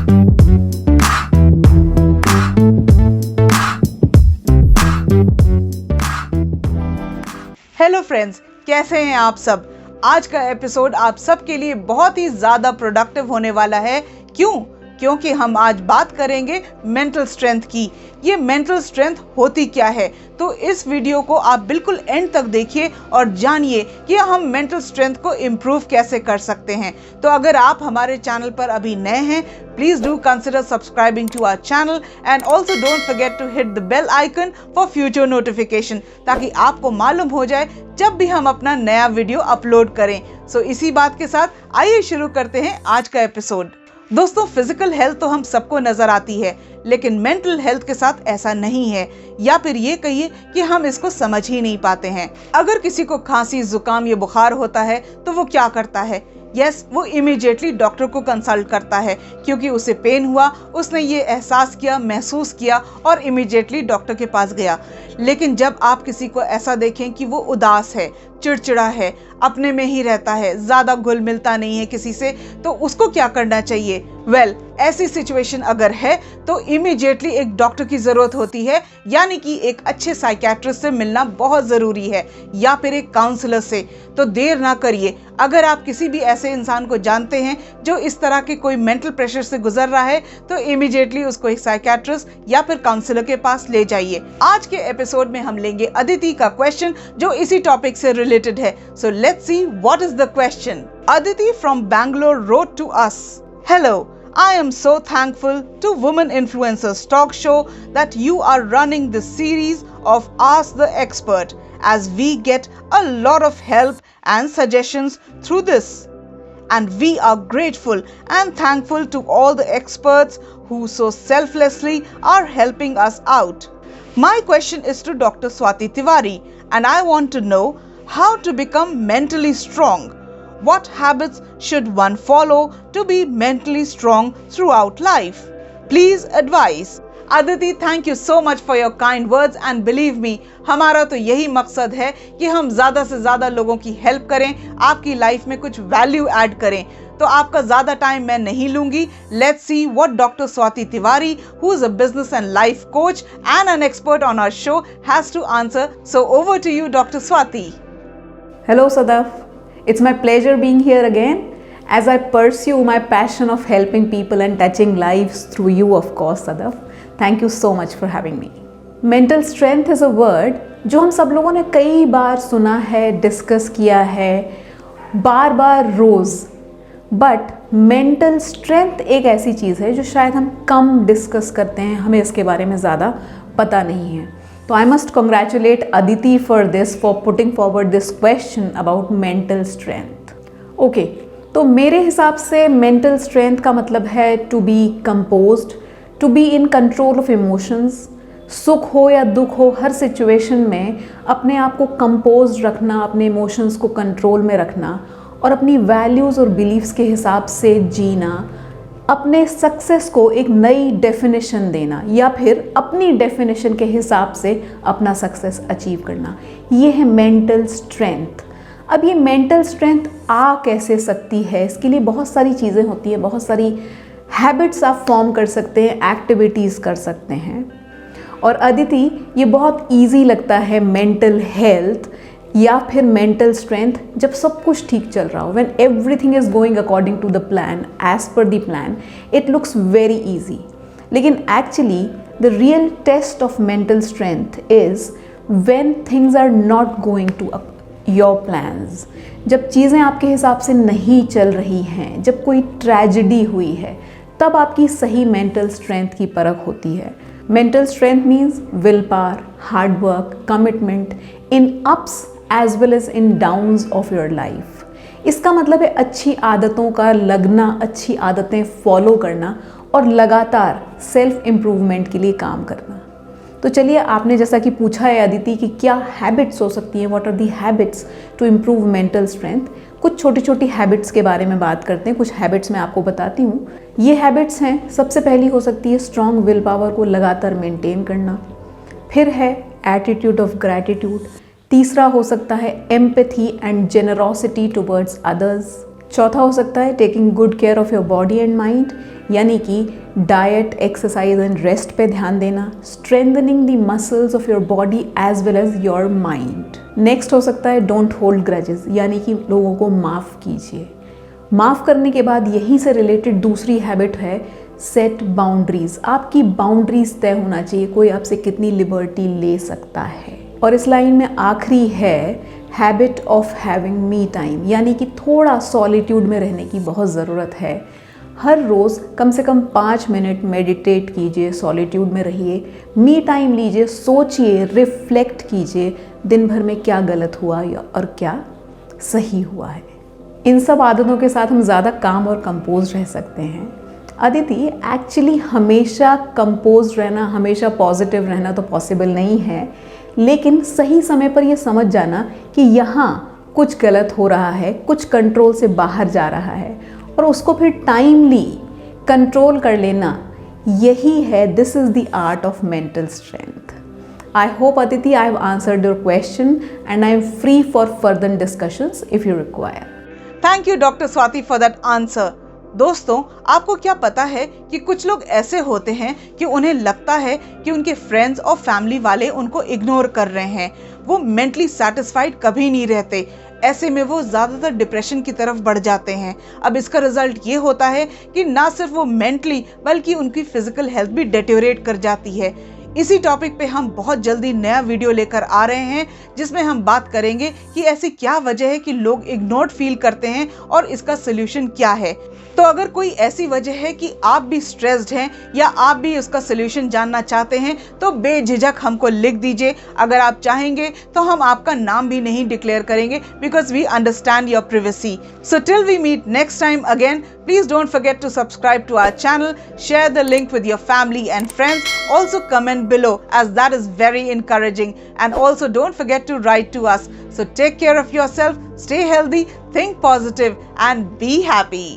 Hello friends, कैसे हैं आप सब। आज का एपिसोड आप सबके लिए बहुत ही ज़्यादा प्रोडक्टिव होने वाला है। क्योंकि हम आज बात करेंगे मेंटल स्ट्रेंथ की। ये मेंटल स्ट्रेंथ होती क्या है, तो इस वीडियो को आप बिल्कुल एंड तक देखिए और जानिए कि हम मेंटल स्ट्रेंथ को इम्प्रूव कैसे कर सकते हैं। तो अगर आप हमारे चैनल पर अभी नए हैं, please do consider subscribing to our channel and also don't forget to hit the bell icon for future notification, ताकि आपको मालूम हो जाए जब भी हम अपना नया वीडियो अपलोड करें। सो इसी बात के साथ आइए शुरू करते हैं आज का एपिसोड। दोस्तों, फिजिकल हेल्थ तो हम सबको नजर आती है, लेकिन मेंटल हेल्थ के साथ ऐसा नहीं है, या फिर ये कहिए कि हम इसको समझ ही नहीं पाते हैं। अगर किसी को खांसी, जुकाम या बुखार होता है तो वो क्या करता है? वो इमीडिएटली डॉक्टर को कंसल्ट करता है, क्योंकि उसे पेन हुआ, उसने ये एहसास किया, महसूस किया और इमीडिएटली डॉक्टर के पास गया। लेकिन जब आप किसी को ऐसा देखें कि वो उदास है, चिड़चिड़ा है, अपने में ही रहता है, ज्यादा घुल मिलता नहीं है किसी से, तो उसको क्या करना चाहिए? ऐसी सिचुएशन अगर है तो इमीडिएटली एक डॉक्टर की जरूरत होती है, यानी कि एक अच्छे साइकियाट्रिस्ट से मिलना बहुत जरूरी है, या फिर एक काउंसलर से। तो देर ना करिए, अगर आप किसी भी ऐसे इंसान को जानते हैं जो इस तरह के कोई मेंटल प्रेशर से गुजर रहा है, तो इमीडिएटली उसको एक साइकियाट्रिस्ट या फिर काउंसलर के पास ले जाइए। आज के एपिसोड में हम लेंगे अदिति का क्वेश्चन जो इसी टॉपिक से रिलेटेड है। So let's see what is the question. Aditi from Bangalore wrote to us, "Hello, I am so thankful to Women Influencers Talk Show that you are running this series of Ask the Expert, as we get a lot of help and suggestions through this. And we are grateful and thankful to all the experts who so selflessly are helping us out. My question is to Dr. Swati Tiwari, and I want to know how to become mentally strong. What habits should one follow to be mentally strong throughout life? Please advise." Aditi, thank you so much for your kind words and believe me, हमारा तो यही मकसद है कि हम ज़्यादा से ज़्यादा लोगों की हेल्प करें, आपकी लाइफ में कुछ वैल्यू ऐड करें। तो आपका ज़्यादा टाइम मैं नहीं लूंगी। Let's see what Dr. Swati Tiwari, who is a business and life coach and an expert on our show, has to answer. So over to you, Dr. Swati. Hello, Sadaf. It's my pleasure being here again as I pursue my passion of helping people and touching lives through you, of course, Sadaf. Thank you so much for having me. Mental strength is a word जो हम सब लोगों ने कई बार सुना है, discuss किया है, बार बार रोज़। बट मेंटल स्ट्रेंथ एक ऐसी चीज़ है जो शायद हम कम डिस्कस करते हैं, हमें इसके बारे में ज़्यादा पता नहीं है। तो I must congratulate Aditi for this, for putting forward this question about mental strength. Okay, तो मेरे हिसाब से mental strength का मतलब है to be composed, to be in control of emotions. सुख हो या दुख हो, हर सिचुएशन में अपने आप को कंपोज रखना, अपने इमोशंस को कंट्रोल में रखना और अपनी वैल्यूज़ और बिलीव्स के हिसाब से जीना, अपने सक्सेस को एक नई डेफिनेशन देना या फिर अपनी डेफिनेशन के हिसाब से अपना सक्सेस अचीव करना, ये है मेंटल स्ट्रेंथ। अब ये मेंटल स्ट्रेंथ आ कैसे सकती है? इसके लिए बहुत सारी चीज़ें होती हैं, बहुत सारी हैबिट्स आप फॉर्म कर सकते हैं, एक्टिविटीज़ कर सकते हैं। और अदिति, ये बहुत ईजी लगता है मेंटल हेल्थ या फिर मेंटल स्ट्रेंथ जब सब कुछ ठीक चल रहा हो, when everything is going according to the plan, as per the plan, it looks very easy. लेकिन actually the real test of mental strength is when things are not going to your plans. जब चीज़ें आपके हिसाब से नहीं चल रही हैं, जब कोई ट्रेजेडी हुई है, तब आपकी सही मेंटल स्ट्रेंथ की परख होती है। Mental strength means will power, hard work, commitment in ups as well as in downs of your life. इसका मतलब है अच्छी आदतों का लगना, अच्छी आदतें फॉलो करना और लगातार सेल्फ इम्प्रूवमेंट के लिए काम करना। तो चलिए, आपने जैसा कि पूछा है अदिति कि क्या हैबिट्स हो सकती हैं, what are the habits to improve mental strength, कुछ छोटी छोटी हैबिट्स के बारे में बात करते हैं। कुछ हैबिट्स मैं आपको बताती हूँ। ये हैबिट्स हैं, सबसे पहली हो सकती है स्ट्रॉन्ग विल पावर को लगातार मेंटेन करना। फिर है एटीट्यूड ऑफ ग्रैटिट्यूड। तीसरा हो सकता है empathy and generosity towards others. चौथा हो सकता है taking good care of your body and mind. यानी कि डाइट, एक्सरसाइज एंड रेस्ट पे ध्यान देना, strengthening the muscles of your body as well as your mind. Next हो सकता है डोंट होल्ड ग्रजेस, यानी कि लोगों को माफ़ कीजिए। माफ़ करने के बाद यहीं से रिलेटेड दूसरी हैबिट है सेट बाउंड्रीज। आपकी बाउंड्रीज तय होना चाहिए, कोई आपसे कितनी लिबर्टी ले सकता है। और इस लाइन में आखिरी है habit of having me time, यानी कि थोड़ा सॉलिट्यूड में रहने की बहुत ज़रूरत है। हर रोज़ कम से कम 5 मिनट मेडिटेट कीजिए, सॉलिट्यूड में रहिए, मी टाइम लीजिए, सोचिए, रिफ्लेक्ट कीजिए दिन भर में क्या गलत हुआ और क्या सही हुआ है। इन सब आदतों के साथ हम ज़्यादा काम और कंपोज रह सकते हैं। अदिति, एक्चुअली हमेशा कंपोज रहना, हमेशा पॉजिटिव रहना तो पॉसिबल नहीं है, लेकिन सही समय पर यह समझ जाना कि यहाँ कुछ गलत हो रहा है, कुछ कंट्रोल से बाहर जा रहा है और उसको फिर टाइमली कंट्रोल कर लेना, यही है this is the art of mental strength. I hope Aditi I have answered your question and I am free for further discussions if you require. Thank you Dr. Swati for that answer. दोस्तों, आपको क्या पता है कि कुछ लोग ऐसे होते हैं कि उन्हें लगता है कि उनके फ्रेंड्स और फैमिली वाले उनको इग्नोर कर रहे हैं, वो मेंटली सेटिस्फाइड कभी नहीं रहते। ऐसे में वो ज़्यादातर डिप्रेशन की तरफ बढ़ जाते हैं। अब इसका रिजल्ट ये होता है कि ना सिर्फ वो मेंटली बल्कि उनकी फिजिकल हेल्थ भी डिटेरियोरेट कर जाती है। इसी टॉपिक पे हम बहुत जल्दी नया वीडियो लेकर आ रहे हैं, जिसमें हम बात करेंगे कि ऐसी क्या वजह है कि लोग इग्नोर्ड फील करते हैं और इसका सोल्यूशन क्या है। तो अगर कोई ऐसी वजह है कि आप भी स्ट्रेस्ड हैं या आप भी उसका सोल्यूशन जानना चाहते हैं तो बेझिझक हमको लिख दीजिए। अगर आप चाहेंगे तो हम आपका नाम भी नहीं डिक्लेयर करेंगे, because we understand your privacy. So till we meet next time again, please don't forget to subscribe to our channel, share the link with your family and friends, also comment below as that is very encouraging, and also don't forget to write to us. So take care of yourself, stay healthy, think positive and be happy.